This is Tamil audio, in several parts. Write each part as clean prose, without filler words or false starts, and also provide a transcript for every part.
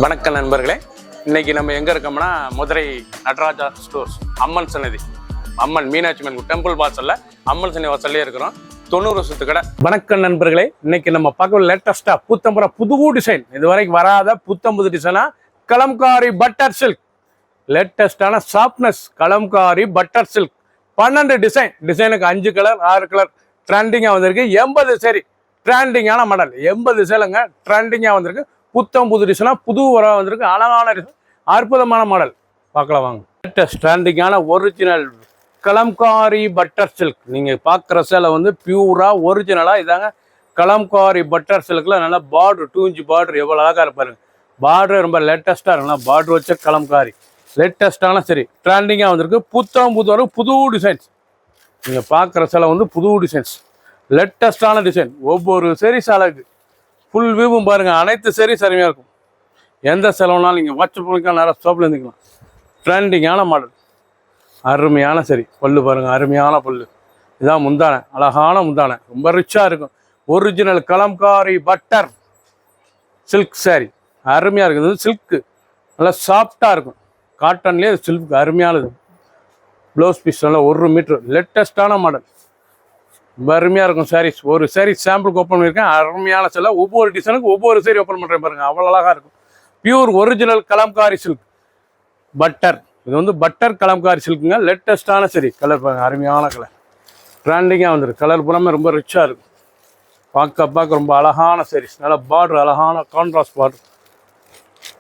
வணக்கம் நண்பர்களே, இன்னைக்கு நம்ம எங்க இருக்கோம்னா மதுரை நடராஜா ஸ்டோர்ஸ் அம்மன் சன்னதி, அம்மன் மீனாட்சி அம்மன் டெம்பிள் வாசல்ல அம்மன் சன்னதி வாசல்லே இருக்கிறோம். 90 வருஷத்து கடை. வணக்கம் நண்பர்களே, இன்னைக்கு நம்ம பார்க்க லேட்டஸ்டா புத்தம்புற புது டிசைன், இதுவரைக்கும் வராத புத்தம்புது டிசைனா கலம்காரி பட்டர் சில்க். லேட்டஸ்டான சாஃப்ட்னஸ் கலம்காரி பட்டர் சில்க் 12 டிசைனுக்கு 5 கலர் 6 கலர் ட்ரெண்டிங்காக வந்திருக்கு. 80 சரி ட்ரெண்டிங்கான மாடல், 80 சேலைங்க ட்ரெண்டிங்காக வந்திருக்கு. புத்தம் புது டிசைனா புது வர வந்திருக்கு. அழகான டிசைன், அற்புதமான மாடல். பார்க்கலாம் வாங்க. லேட்டஸ்ட் ட்ரெண்டிங்கான ஒரிஜினல் கலம்காரி பட்டர் சில்க். நீங்கள் பார்க்குற சேலை வந்து பியூராக ஒரிஜினலாக இதாங்க கலம்காரி பட்டர் சில்கில் நல்லா பார்டர் 2 இன்ச் பார்டர் எவ்வளோ அழகாக இருப்பாருங்க. பார்டர் ரொம்ப லேட்டஸ்ட்டாக இருக்குன்னா பார்டர் வச்ச கலம்காரி லேட்டஸ்ட்டான சரி ட்ரெண்டிங்காக வந்திருக்கு. புத்தம் புது வரும் புது டிசைன்ஸ். நீங்கள் பார்க்குற சேலை வந்து புது டிசைன்ஸ், லேட்டஸ்டான டிசைன். ஒவ்வொரு சரி சேலைக்கு ஃபுல் வியூவும் பாருங்கள். அனைத்து சரி சரியாக இருக்கும். எந்த செலவுனாலும் நீங்கள் வாட்ஸ்அப் பண்ணிக்கலாம், நேரம் ஸ்டாப்பில் இருந்துக்கலாம். ட்ரெண்டிங்கான மாடல், அருமையான சரி. பல்லு பாருங்கள், அருமையான பல்லு. இதான் முந்தானை, அழகான முந்தானை, ரொம்ப ரிச்சாக இருக்கும். Original kalamkari butter silk sorry அருமையாக இருக்குது. சில்க்கு நல்லா சாஃப்டாக இருக்கும். காட்டன்லேயே சில்க் அருமையானது. ப்ளவுஸ் பீஸ் நல்லா 1 மீட்டர் லேட்டஸ்டான மாடல், ரொம்ப அருமையாக இருக்கும். சாரீஸ் ஒரு சாரீ சாம்பிளுக்கு ஓப்பன் பண்ணியிருக்கேன். அருமையான சில ஒவ்வொரு டிசைனுக்கு ஒவ்வொரு சாரி ஓப்பன் பண்ணுறேன் பாருங்கள், அவ்வளோ அழகாக இருக்கும். Pure original Kalamkari silk butter. இது வந்து பட்டர் கலம்காரி சில்க்குங்க. லேட்டஸ்டான சரி கலர் பாருங்கள், அருமையான கலர் ட்ரெண்டிங்காக வந்துருக்கு. கலர் புறமே ரொம்ப ரிச்சாக இருக்கும். பார்க்க ரொம்ப அழகான சாரீஸ். நல்லா பார்டர் அழகான கான்ட்ராஸ்ட் பார்டர்.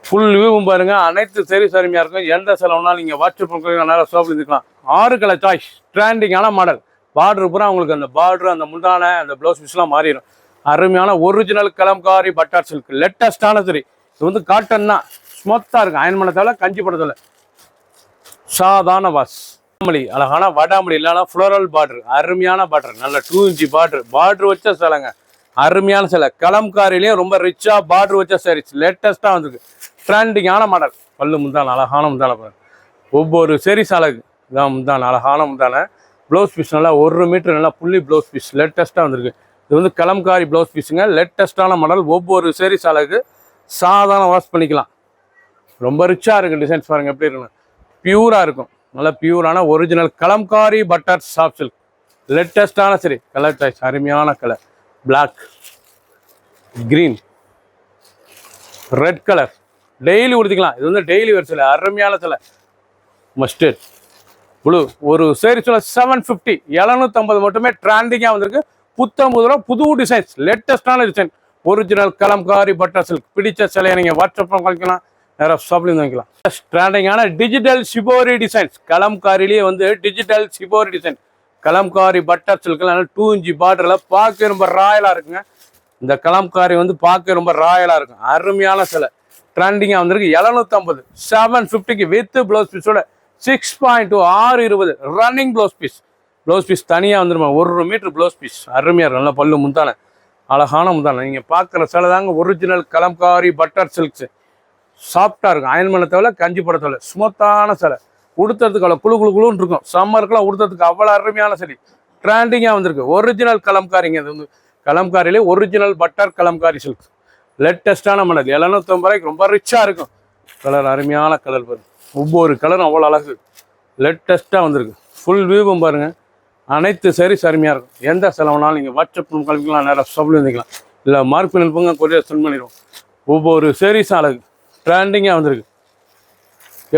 ஃபுல் வியூவும் பாருங்கள். அனைத்து சாரீஸ் அருமையாக இருக்கும். எந்த செலவுனாலும் நீங்கள் வாட்ஸ்அப் பண்ணுறீங்க, நேரம் ஷாப்பில் இருந்துக்கலாம். 6 கலர் சாய்ஸ், ட்ரெண்டிங்கான மாடல். பார்டர் பூரா உங்களுக்கு அந்த பார்டர் அந்த முந்தான அந்த ப்ளவுஸ் பீஸ்லாம் மாறிடும். அருமையான ஒரிஜினல் கலம்காரி பட்டர் சில்க் லேட்டஸ்டான சரி. இது வந்து காட்டன் தான், ஸ்மூத்தாக இருக்கும். அயன் பண்ண தேவை, கஞ்சி போட தேவை. சாதாரண வாஷ். வடாமல்லி, அழகான வடாமல்லி இல்லைனா ஃப்ளோரல் பார்டர், அருமையான பார்டர். நல்ல 2 இன்ச் பார்டர் வச்ச சேலைங்க, அருமையான சேலை. கலம்காரிலையும் ரொம்ப ரிச்சாக பார்டர் வச்ச சாரீஸ் லேட்டஸ்ட்டாக வந்துருக்கு. ட்ரெண்டிங்கான மாடல். பல்லு முந்தான, அழகான முந்தான பாருங்க. ஒவ்வொரு சரி சாலைக்கு இதான் முந்தான, அழகான முந்தான. ப்ளவுஸ் பீஸ் நல்லா 1 மீட்டர் நல்லா புள்ளி ப்ளவுஸ் பீஸ் லேட்டஸ்ட்டாக வந்திருக்கு. இது வந்து கலம்காரி ப்ளவுஸ் பீஸுங்க, லேட்டஸ்ட்டான மாடல். ஒவ்வொரு சரி சாலைக்கு சாதாரண வாஷ் பண்ணிக்கலாம். ரொம்ப ரிச்சாக இருக்குது. டிசைன்ஸ் பாருங்கள் எப்படி இருக்குன்னு. பியூராக இருக்கும். நல்லா பியூரான original kalamkari butter soft silk லேட்டஸ்ட்டான சரி. கலர் சாய்ஸ் அருமையான colour. Black, green, red colour. Daily உடுத்திக்கலாம். இது வந்து டெய்லி வேர் சிலை, அருமையான சிலை. Mustard blue. ஒரு சேரீ சொல்ல 750, 750 மட்டுமே. ட்ரெண்டிங்காக வந்திருக்கு. புத்தம் புது டிசைன்ஸ், லேட்டஸ்டான design. Original kalamkari butter silk. பிடிச்ச சிலையை நீங்கள் வாட்ஸ்அப் வாங்கிக்கலாம், நேராக ஷாப்லேருந்து வாங்கிக்கலாம். ட்ரெண்டிங்கான டிஜிட்டல் சிபோரி டிசைன்ஸ். கலம்காரிலேயே வந்து digital shibori design. Kalamkari butter சில்க்லாம் 2 இன்ச் பார்டரில் பார்க்க ரொம்ப ராயலாக இருக்குங்க. இந்த கலம்காரி வந்து பார்க்க ரொம்ப ராயலாக இருக்கும். அருமையான சிலை. ட்ரெண்டிங்காக வந்திருக்கு. 750, 750க்கு வித் ப்ளவுஸ் பீஸோட 6.2 620 running blouse piece. Blouse piece தனியாக வந்துருமா, 1 மீட்டர் ப்ளவுஸ் பீஸ். அருமையாக இருக்கும். நல்லா பல்லு முந்தான, அழகான முந்தான. நீங்கள் பார்க்குற சிலை தாங்க ஒரிஜினல் கலம்காரி பட்டர் சில்க்ஸ். சாஃப்டாக இருக்கும். அயன் பண்ண தேவை, கஞ்சி போட தேவை. ஸ்மூத்தான சிலை. உடுத்துறதுக்கு அவ்வளோ குழுன்னு இருக்கும். சம்மருக்குலாம் உடுத்துறதுக்கு அவ்வளோ அருமையான சரி. ட்ரெண்டிங்காக வந்திருக்கு. ஒரிஜினல் கலம்காரிங்க. இது வந்து கலம்காரிலே ஒரிஜினல் பட்டர் கலம்காரி சில்க் லேட்டஸ்டான மாடல். 750 ரூபாய்க்கு ரொம்ப ரிச்சாக இருக்கும். கலர் அருமையான கலர் பாருங்க. ஒவ்வொரு கலரும் அவ்வளோ அழகு, லேட்டஸ்ட்டாக வந்திருக்கு. ஃபுல் வியூவும் பாருங்கள். அனைத்து சாரீஸ் அருமையாக இருக்கும். எந்த செலவுனாலும் நீங்கள் வாட்ஸ்அப் கழிக்கலாம், நேராக ஷாப்பில் இருந்துக்கலாம். இல்லை மார்க் பண்ணி அனுப்புங்க, கொரியர் சென்ட் பண்ணிடுவோம். ஒவ்வொரு சாரீஸும் அழகு, ட்ரெண்டிங்காக வந்திருக்கு.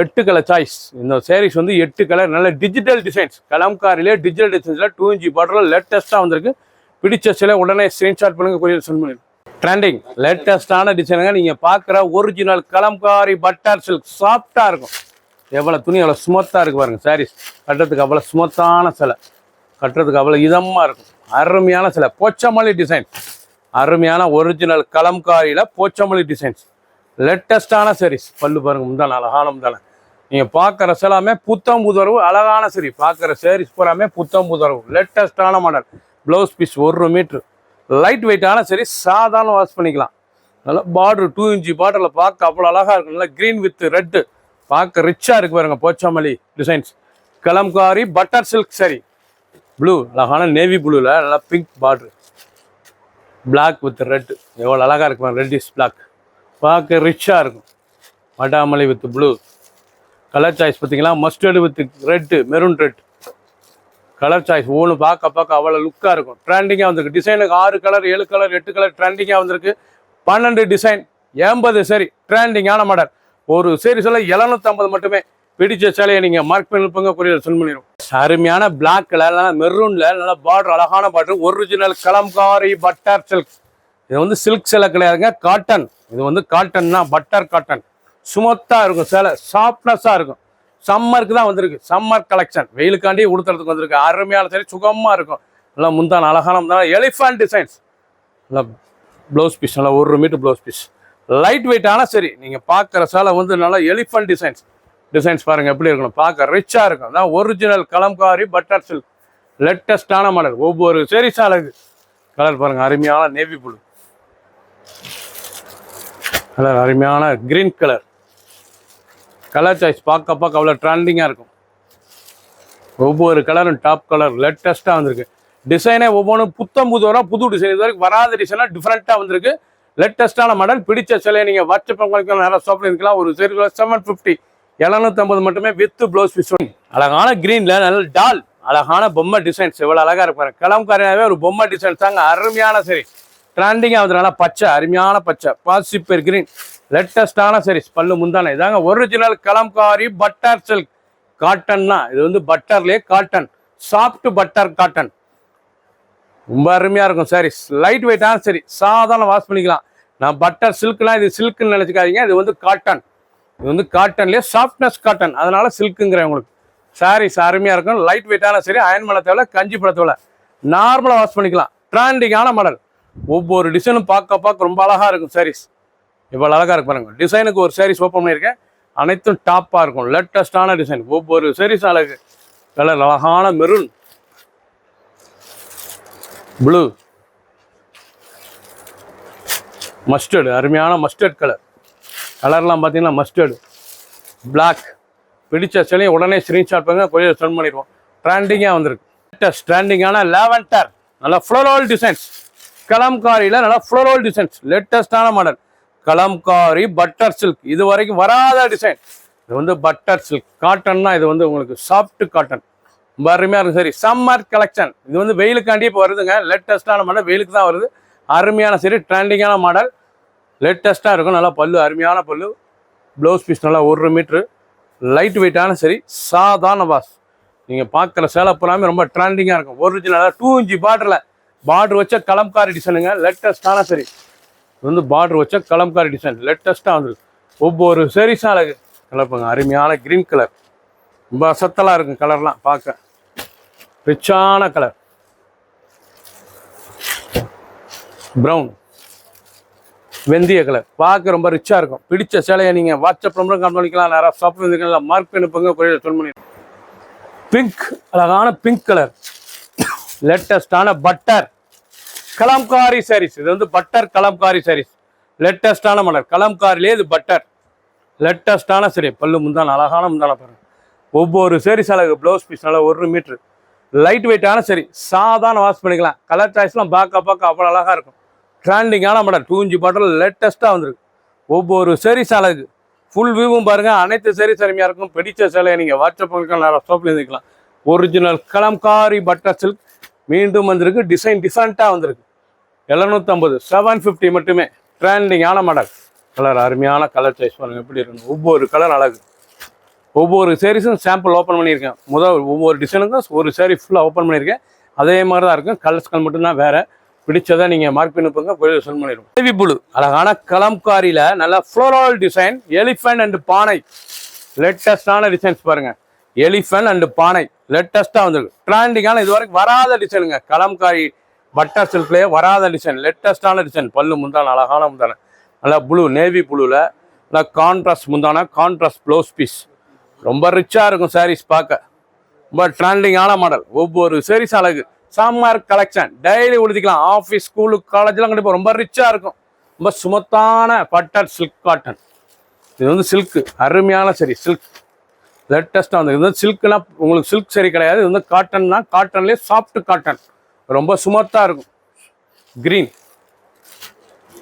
8 கலர் சாய்ஸ். இந்த சாரீஸ் வந்து 8 கலர் நல்ல டிஜிட்டல் டிசைன்ஸ். கலம்காரிலே டிஜிட்டல் டிசைன்ஸில் 2 இன்ச் பார்டரில் லேட்டஸ்ட்டாக வந்திருக்கு. பிடிச்ச சிலை உடனே ஸ்க்ரீன்ஷாட் பண்ணுங்கள், கொரியர் சென்ட் பண்ணிடுவோம். ட்ரெண்டிங் லேட்டஸ்டான டிசைனுங்க. நீங்கள் பார்க்குற ஒரிஜினல் கலம்காரி பட்டர் சில்க் சாஃப்டாக இருக்கும். எவ்வளோ துணி எவ்வளோ ஸ்மூத்தாக இருக்குது பாருங்கள். சாரீஸ் கட்டுறதுக்கு அவ்வளோ ஸ்மூத்தான சிலை, கட்டுறதுக்கு அவ்வளோ இதமாக இருக்கும். அருமையான சிலை. போச்சமல்லி டிசைன். அருமையான ஒரிஜினல் கலம்காரியில் போச்சமல்லி டிசைன்ஸ் லேட்டஸ்டான சாரீஸ். பல்லு பாருங்கள், முந்தான அழகான முந்தான. நீங்கள் பார்க்குற சிலாமே புத்தம் புதரவு அழகான சரி. பார்க்குற சாரீஸ் பூராமே புத்தம் புதரவு லேட்டஸ்டான model. Blouse piece 1 metre light வெயிட்டான சரி. சாதாரண வாஷ் பண்ணிக்கலாம். நல்லா பார்டர் 2 இன்ச் பார்டரில் பார்க்க அவ்வளோ அழகாக இருக்கும். நல்லா க்ரீன் வித் ரெட்டு பார்க்க ரிச்சாக இருக்கு பாருங்க. Pochampally designs. Kalamkari butter silk சரி. ப்ளூ, அழகான நேவி ப்ளூவில் நல்லா pink border. Black with red எவ்வளோ அழகாக இருக்கும். ரெட் இஸ் பிளாக் பார்க்க ரிச்சாக இருக்கும். வடாமல்லி வித் ப்ளூ. கலர் சாய்ஸ் பார்த்தீங்களா, mustard with red, maroon red colour choice. ஒவ்வொன்று பார்க்க அவ்வளோ லுக்காக இருக்கும். ட்ரெண்டிங்காக வந்திருக்கு. டிசைனுக்கு 6 கலர் 7 கலர் 8 கலர் ட்ரெண்டிங்காக வந்திருக்கு. 12 டிசைன் 80 சரி ட்ரெண்டிங்கான மாடல். ஒரு சரி சொல்ல 750 மட்டுமே. பிடிச்ச சேலையை நீங்கள் மார்க் பண்ணி கொரியர் சென்ட் பண்ணிடும். அருமையான பிளாக் கலர், மெரூனில் நல்லா பார்டர், அழகான border. Original kalamkari butter silk. இது வந்து சில்க் சேலை கிடையாதுங்க, காட்டன். இது வந்து காட்டன்னா பட்டர் காட்டன். சுமத்தாக இருக்கும் சேலை, சாஃப்ட்னஸாக இருக்கும். சம்மருக்கு தான் வந்திருக்கு. சம்மர் கலெக்ஷன் வெயிலுக்காண்டி உடுத்துறதுக்கு வந்திருக்கு. அருமையான சரி, சுகமாக இருக்கும். நல்லா முந்தான அழகான முந்தான எலிஃபண்ட் டிசைன்ஸ். நல்லா ப்ளவுஸ் பீஸ், நல்லா 1 மீட்டர் ப்ளவுஸ் பீஸ். லைட் வெயிட்டான சரி, நீங்கள் பார்க்குற சேலை வந்து நல்லா எலிஃபண்ட் டிசைன்ஸ் பாருங்கள் எப்படி இருக்கணும். பார்க்க ரிச்சாக இருக்கும். அதான் ஒரிஜினல் கலம்காரி பட்டர் சில்க். லேட்டஸ்டான மாடல். ஒவ்வொரு சரி சேலைக்கு கலர் பாருங்கள். அருமையான நேவி ப்ளூ கலர், அருமையான கிரீன் கலர். கலர் சாய்ஸ் பார்க்க அவ்வளோ ட்ரெண்டிங்காக இருக்கும். ஒவ்வொரு கலரும் டாப் கலர் லேட்டஸ்ட்டாக வந்திருக்கு. டிசைனே ஒவ்வொன்றும் புது டிசைன். இது வரைக்கும் வராத டிசைனாக டிஃப்ரெண்ட்டாக வந்திருக்கு. லேட்டஸ்ட்டான மாடல். பிடிச்ச சிலையை நீங்கள் வாட்ஸ்அப் உங்களுக்கு நிறைய ஷாப்பில் இருக்கலாம். ஒரு சரி 750 750 மட்டுமே வித் ப்ளவுஸ் பீஸ். அழகான க்ரீனில் நல்ல டால் அழகான பொம்மை டிசைன்ஸ். எவ்வளோ அழகாக இருப்பாரு. கலம்காரியாகவே ஒரு பொம்மை டிசைன்ஸ் தாங்க. அருமையான சரி ட்ரெண்டிங்காக வந்துடுறா. பச்சை, அருமையான பச்சை, பாசிப்பர் கிரீன். லேட்டஸ்டான சரிஸ். பல்லு முந்தானே இதாங்க ஒரிஜினல் கலம்காரி பட்டர் சில்க். காட்டன்னா இது வந்து பட்டர்லேயே காட்டன், சாஃப்ட் பட்டர் காட்டன். ரொம்ப அருமையாக இருக்கும் சாரீஸ். லைட் வெயிட்டான சரி, சாதாரண வாஷ் பண்ணிக்கலாம். நான் பட்டர் சில்க்லாம் இது சில்க்குன்னு நினச்சிக்காதீங்க. இது வந்து காட்டன். இது வந்து காட்டன்லேயே சாஃப்ட்னஸ் காட்டன், அதனால சில்க்குங்கிறேன் உங்களுக்கு. சாரீஸ் அருமையாக இருக்கும். லைட் வெயிட்டான சரி, அயன் பண்ண தேவை, கஞ்சி பட தேவை, நார்மலாக வாஷ் பண்ணிக்கலாம். ட்ரெண்டிங்கான மாடல். ஒவ்வொரு டிசைனும் பார்க்க ரொம்ப அழகாக இருக்கும் சாரீஸ். இவ்வளோ அழகாக இருக்கு பாருங்க. டிசைனுக்கு ஒரு சாரீஸ் ஓப்பன் பண்ணியிருக்கேன். அனைத்தும் டாப்பாக இருக்கும். லேட்டஸ்டான டிசைன். ஒவ்வொரு சாரீஸ் அழகு. கலர் அழகான மெரூன், ப்ளூ, மஸ்டர்டு, அருமையான மஸ்டர்ட் கலர். கலர்லாம் பார்த்தீங்கன்னா மஸ்டர்டு, பிளாக். பிடிச்ச சிலையும் உடனே ஸ்க்ரீன்ஷாட் பண்ணுங்க, கொரியர் சென்ட் பண்ணிடுவோம். ட்ரெண்டிங்காக வந்திருக்கு. லேட்டஸ்ட் ட்ரெண்டிங்கான லாவெண்டர், நல்லா ஃப்ளோரல் டிசைன்ஸ். கலம்காரியில் நல்லா ஃப்ளோரல் டிசைன்ஸ். லேட்டஸ்டான மாடல் கலம்காரி பட்டர் சில்க். இது வரைக்கும் வராத டிசைன். இது வந்து பட்டர் சில்க் காட்டன்னா, இது வந்து உங்களுக்கு சாஃப்ட் காட்டன். ரொம்ப அருமையாக இருக்கும். சரி சம்மர் கலெக்ஷன். இது வந்து வெயிலுக்காண்டி இப்போ வருதுங்க. லேட்டஸ்டான மாடல், வெயிலுக்கு தான் வருது. அருமையான சரி ட்ரெண்டிங்கான மாடல். லேட்டஸ்ட்டாக இருக்கும். நல்லா பல்லு, அருமையான பல்லு. ப்ளவுஸ் பீஸ் நல்லா 1 மீட்ரு. லைட் வெயிட்டான சரி, சாதாரண வாஷ். நீங்கள் பார்க்குற சேலை பூராமே ரொம்ப ட்ரெண்டிங்காக இருக்கும். ஒரிஜினலாக 2 இன்ச் பார்டர் வச்ச கலம்காரி டிசைனுங்க. லேட்டஸ்டான சரி, இது வந்து பார்டர் வச்ச கலம்காரி டிசைன். லேட்டஸ்ட்டாக வந்துருக்கு. ஒவ்வொரு சரிஸும் அழகு. கலப்புங்க, அருமையான க்ரீன் கலர். ரொம்ப அசத்தலாக இருக்கும். கலர்லாம் பார்க்க ரிச்சான கலர். ப்ரௌன், வெந்தய கலர். பார்க்க ரொம்ப ரிச்சாக இருக்கும். பிடிச்ச சேலையை நீங்கள் வாட்ஸ்அப் நம்பரும் கால் பண்ணிக்கலாம். நிறையா ஷாப் இருந்துக்கலாம். மார்க் பண்ணிப்போங்க, கொரியர் சென்ட் பண்ணி. பிங்க், அழகான பிங்க் கலர். லேட்டஸ்டான பட்டர் கலம்காரி சாரீஸ். இது வந்து பட்டர் கலம்காரி சாரீஸ். லேட்டஸ்டான மாடல். கலம்காரிலே இது பட்டர். லேட்டஸ்டான சரி, பல்லு முந்தான அழகான முந்தான பாருங்க. ஒவ்வொரு சாரீஸ் அழகு. ப்ளவுஸ் பீஸ் நல்லா 1 மீட்ரு. லைட் வெயிட்டான சரி, சாதாரண வாஷ் பண்ணிக்கலாம். கலர் சாய்ஸ்லாம் பார்க்க அவ்வளோ அழகாக இருக்கும். ட்ரெண்டிங்கான மாடல். 2 இன்ச் பாட்டில் லேட்டஸ்ட்டாக வந்துருக்கு. ஒவ்வொரு சாரீஸ் அழகு. ஃபுல் வியூவும் பாருங்கள். அனைத்து சாரீஸ் அருமையாக இருக்கும். பிடிச்ச சேலையை நீங்கள் வாட்ஸ்அப் பண்ணிக்கலாம். நிறைய ஷாப்பில் இருந்துக்கலாம். ஒரிஜினல் கலம்காரி பட்டர் சில்க் மீண்டும் வந்திருக்கு. டிசைன் டிஃப்ரெண்ட்டாக வந்திருக்கு. 750 750 மட்டுமே. ட்ரெண்டிங்கான மாடல். கலர் அருமையான கலர் சாய்ஸ் பாருங்கள் எப்படி இருக்கணும். ஒவ்வொரு கலர் அழகு. ஒவ்வொரு சாரீஸும் சாம்பிள் ஓப்பன் பண்ணியிருக்கேன். ஒவ்வொரு டிசைனுக்கும் ஒரு சாரீ ஃபுல்லாக ஓப்பன் பண்ணியிருக்கேன். அதே மாதிரி தான் இருக்கும். கலர்ஸ்கள் மட்டும்தான் வேறு. பிடிச்சதை நீங்கள் மார்க் பண்ணி போங்க, போய் சென்ட் பண்ணிடுவோம். நேவி ப்ளூ, அழகான கலம்காரியில் நல்ல ஃப்ளோரல் டிசைன். எலிஃபண்ட் அண்ட் பானை. லேட்டஸ்டான டிசைன்ஸ் பாருங்கள். எலிஃபண்ட் அண்ட் பானை லேட்டஸ்ட்டாக வந்துருக்கு. ட்ரெண்டிங்கான இது வரைக்கும் வராத டிசைனுங்க. கலம்காரி பட்டர் சில்க்லேயே வராத டிசைன். லேட்டஸ்டான டிசைன். பல்லு முந்தான அழகான முந்தான. நல்லா ப்ளூ, நேவி ப்ளூவில் நல்லா கான்ட்ராஸ்ட் முந்தான, கான்ட்ராஸ்ட் ப்ளவுஸ் பீஸ். ரொம்ப ரிச்சாக இருக்கும் சாரீஸ் பார்க்க. ரொம்ப ட்ரெண்டிங்கான மாடல். ஒவ்வொரு சாரீஸ் அழகு. Summer collection. டெய்லி உடுத்திக்கலாம். ஆஃபீஸ், ஸ்கூலுக்கு, காலேஜ்லாம் கண்டிப்பாக ரொம்ப ரிச்சாக இருக்கும். ரொம்ப சுமத்தான பட்டர் சில்க் காட்டன். இது வந்து சில்க்கு, அருமையான சரி சில்க். லேட்டஸ்ட்டாக வந்து இது வந்து சில்க்குனா உங்களுக்கு சில்க் சரி கிடையாது. இது வந்து காட்டன்னா, காட்டன்லேயே சாஃப்ட் காட்டன். ரொம்ப சுமத்தாக இருக்கும். க்ரீன்,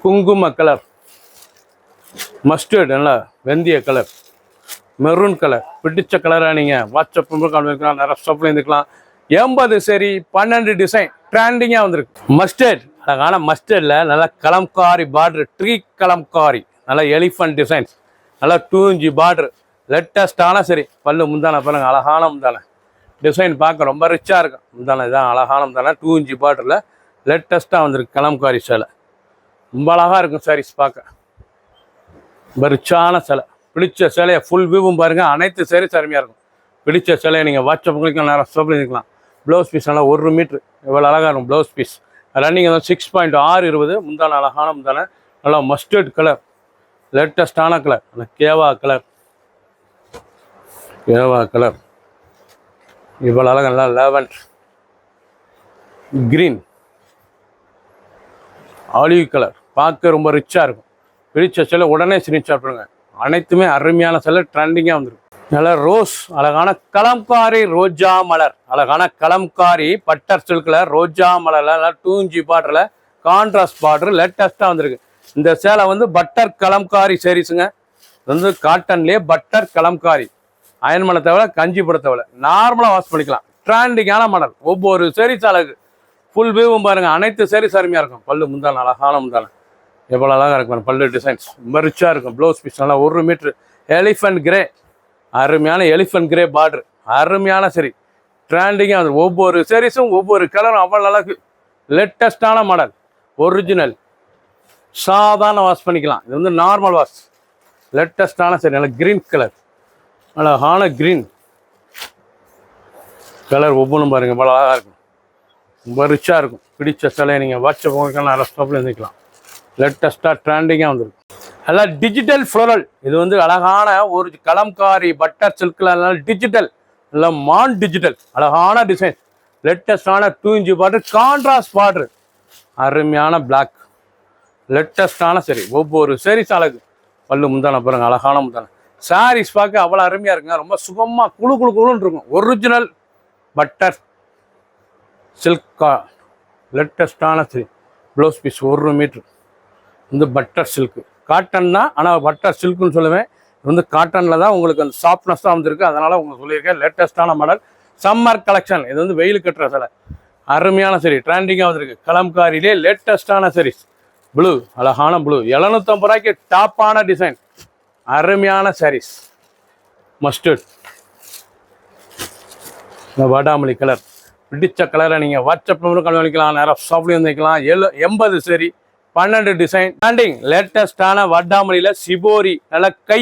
குங்கும கலர், மஸ்டர்ட் நல்லா வெந்தய கலர், மெரூன் கலர், பிடிச்ச கலராக நீங்கள் வாட்ஸ்அப் வைக்கலாம், நிறைய ஸ்டாப்ல இருந்துக்கலாம். 80 சரி 12 டிசைன் ட்ரெண்டிங்காக வந்திருக்கு. மஸ்டர்ட் அழகான மஸ்டர்டில் நல்லா கலம்காரி பார்டர், ட்ரீ கலம்காரி, நல்லா எலிஃபண்ட் டிசைன்ஸ், நல்லா 2 இன்ச் பார்டர், லேட்டஸ்டான சரி. பல்லு முந்தான பாருங்க, அழகான முந்தான டிசைன் பார்க்க ரொம்ப ரிச்சாக இருக்கும். முந்தான இதான் அழகான முந்தான 2 இன்ச் பார்டரில் லேட்டஸ்ட்டாக வந்திருக்கு கலம்காரி சேலை. ரொம்ப அழகாக இருக்கும் சாரீஸ் பார்க்க, ரொம்ப ரிச்சான சேலை. பிடிச்ச சேலையை ஃபுல் வியூவும் பாருங்கள், அனைத்து சேரீஸ் அருமையாக இருக்கும். பிடிச்ச சேலையை நீங்கள் வாட்ஸ்அப் பண்ணிக்கலாம், நேரம் ஸ்டோப்பில் இருக்கலாம். ப்ளவுஸ் பீஸ் நல்லா 1 மீட்ரு இவ்வளோ அழகாக இருக்கும். ப்ளவுஸ் பீஸ் ரன்னிங் வந்து 6.620. முந்தான அழகான முந்தான நல்லா மஸ்டர்ட் கலர், லேட்டஸ்டான கலர், அந்த கேவா கலர், கேவா கலர் இவ்வளோ அழகாக நல்லா லேவண்ட் கிரீன், ஆலிவ் கலர் பார்க்க ரொம்ப ரிச்சாக இருக்கும். பிடிச்ச சேலை உடனே ஸ்க்ரீன்ஷாட் பண்ணுங்க. அனைத்துமே அருமையான சேலை, ட்ரெண்டிங்காக வந்துடும். நல்லா ரோஸ் அழகான கலம்காரி ரோஜா மலர், அழகான கலம்காரி பட்டர் சில்கில் ரோஜா மலரில் நல்லா 2 இன்ச் பார்டரில் கான்ட்ராஸ்ட் பார்டர் லேட்டஸ்ட்டாக வந்திருக்கு. இந்த சேலை வந்து பட்டர் கலம்காரி சாரீஸுங்க. இது வந்து காட்டன்லேயே பட்டர் கலம்காரி, அயன் பண்ண தேவை, கஞ்சி போட தேவை, நார்மலாக வாஷ் பண்ணிக்கலாம். ட்ரெண்டிங்கான மாடல். ஒவ்வொரு சாரீஸ் அழகு, ஃபுல் வியூவும் பாருங்கள், அனைத்து சாரீஸ் அருமையாக இருக்கும். பல்லு முந்தான அழகான முந்தான எவ்வளோ அழகாக இருக்கும். பல்லு டிசைன்ஸ் ரொம்ப ரிச்சாக இருக்கும். ப்ளவுஸ் பீஸ் நல்லா 1 மீட்ரு எலிஃபண்ட் கிரே, அருமையான எலிஃபண்ட் கிரே பார்டர், அருமையான சரி. ட்ரெண்டிங்காக வந்து ஒவ்வொரு சாரீஸும் ஒவ்வொரு கலரும் அவ்வளோ அழகு. லேட்டஸ்டான மாடல், ஒரிஜினல், சாதாரண வாஷ் பண்ணிக்கலாம். இது வந்து நார்மல் வாஷ். லேட்டஸ்டான சரி, நல்லா க்ரீன் கலர், அழகான க்ரீன் கலர். ஒவ்வொன்றும் பாருங்கள் இவ்வளோ அழகாக இருக்கும், ரொம்ப ரிச்சாக இருக்கும். பிடிச்ச சிலையை நீங்கள் வாட்ஸ்அப் பண்ணிக்கலாம், ரெஸ்டாப்பில் இருந்துக்கலாம். லேட்டஸ்ட்டாக ட்ரெண்டிங்காக வந்துருக்கு. நல்லா டிஜிட்டல் ஃப்ளோரல், இது வந்து அழகான ஒரு கலம்காரி பட்டர் சில்கில் டிஜிட்டல், நல்லா மான் டிஜிட்டல், அழகான டிசைன், லேட்டஸ்டான 2 இன்ச் பார்டர், கான்ட்ராஸ்ட் பார்டர், அருமையான பிளாக், லேட்டஸ்டான சரி. ஒவ்வொரு சாரீஸ் அழகு. பல்லு முந்தான பாருங்க, அழகான முந்தான. சாரீஸ் பார்க்க அவ்வளோ அருமையாக இருக்குங்க. ரொம்ப சுகமாக குழு குழு குழுன்னு இருக்கும். ஒரிஜினல் பட்டர் சில்கா, லேட்டஸ்டான சரி. ப்ளவுஸ் பீஸ் 1 மீட்ரு வந்து பட்டர் சில்க்கு, காட்டன் தான், ஆனால் பட்டர் சில்க்குன்னு சொல்லுவேன். இது வந்து காட்டனில் தான் உங்களுக்கு அந்த சாஃப்ட்னஸ் தான் வந்துருக்கு. அதனால் உங்களுக்கு சொல்லியிருக்கேன் லேட்டஸ்ட்டான மாடல், சம்மர் கலெக்ஷன். இது வந்து வெயில் கட்டுற சிலை, அருமையான சரி, ட்ரெண்டிங்காக வந்துருக்கு. கலம்காரிலே லேட்டஸ்ட்டான சரி, ப்ளூ, அழகான ப்ளூ, 750 ரூபாய்க்கு டாப்பான டிசைன், அருமையான சாரீஸ். மஸ்டர்ட் வாடாமல்லி கலர், பிடிச்ச கலரை நீங்கள் வாட்ஸ்அப் நம்பரும் கால் பண்ணிக்கலாம், நேரம் ஷாப்லேயும் வந்துக்கலாம். 80 சரி 12 டிசைன் ட்ரெண்டிங். லேட்டஸ்டான வட்டாமலியில் சிபோரி, நல்ல கை,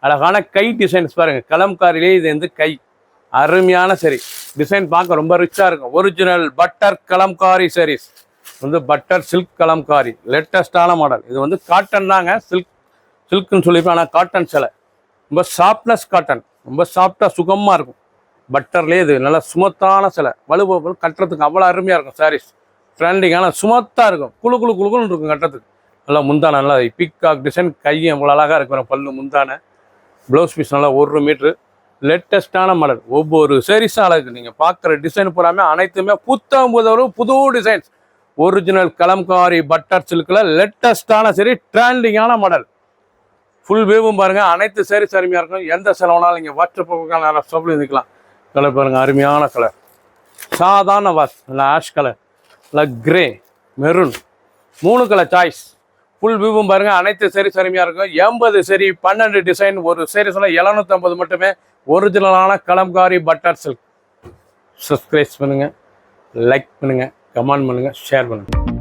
அழகான கை டிசைன்ஸ் பாருங்கள். கலம்காரிலே இது வந்து கை, அருமையான சரி. டிசைன் பார்க்க ரொம்ப ரிச்சாக இருக்கும். ஒரிஜினல் பட்டர் கலம்காரி சாரீஸ் வந்து பட்டர் சில்க் கலம்காரி, லேட்டஸ்டான மாடல். இது வந்து காட்டன் தாங்க, சில்க்குன்னு சொல்லியிருப்பேன், ஆனால் காட்டன் சிலை. ரொம்ப சாஃப்ட்னஸ் காட்டன், ரொம்ப சாஃப்டாக சுகமாக இருக்கும். பட்டர்லேயே இது நல்லா சுமத்தான சிலை, வலுவல் கட்டுறதுக்கு அவ்வளோ அருமையாக இருக்கும். சாரீஸ் ட்ரெண்டிங்கான சுமத்தாக இருக்கும், குழு குழு குழுக்குன்னு இருக்கும் கட்டுறதுக்கு. நல்லா முந்தான நல்லா பிக்காக் டிசைன், கையும் அவ்வளோ அழகாக இருக்கும். பல்லு முந்தான, ப்ளவுஸ் பீஸ் நல்லா 1 மீட்ரு, லேட்டஸ்டான மாடல். ஒவ்வொரு சாரீஸும் அழகு. நீங்கள் பார்க்குற டிசைன் பூராமே அனைத்துமே புது டிசைன்ஸ். ஒரிஜினல் கலம்காரி பட்டர் சில்கில் லேட்டஸ்டான சரி, ட்ரெண்டிங்கான மாடல். ஃபுல் வேவும் பாருங்கள், அனைத்து சாரீஸ் அருமையாக இருக்கும். எந்த செலவுனாலும் நீங்கள் வாட்ஸ்அப் நல்லா ஸ்டோப்பில் இருந்துக்கலாம். கலர் பாருங்கள், அருமையான கலர், சாதாரண வாஷ், நல்லா ஆஷ் கலர், நல்லா grey, maroon, 3 colour choice. Full வியூவும் பாருங்கள், அனைத்து சாரீஸ் அருமையாக இருக்கும். 80 சரி 12 டிசைன். ஒரு சாரீஸ்ல 750 மட்டுமே. ஒரிஜினலான கலம்காரி பட்டர் சில்க். சப்ஸ்கிரைப் பண்ணுங்கள், லைக் பண்ணுங்கள், கமெண்ட் பண்ணுங்கள், ஷேர் பண்ணுங்கள்.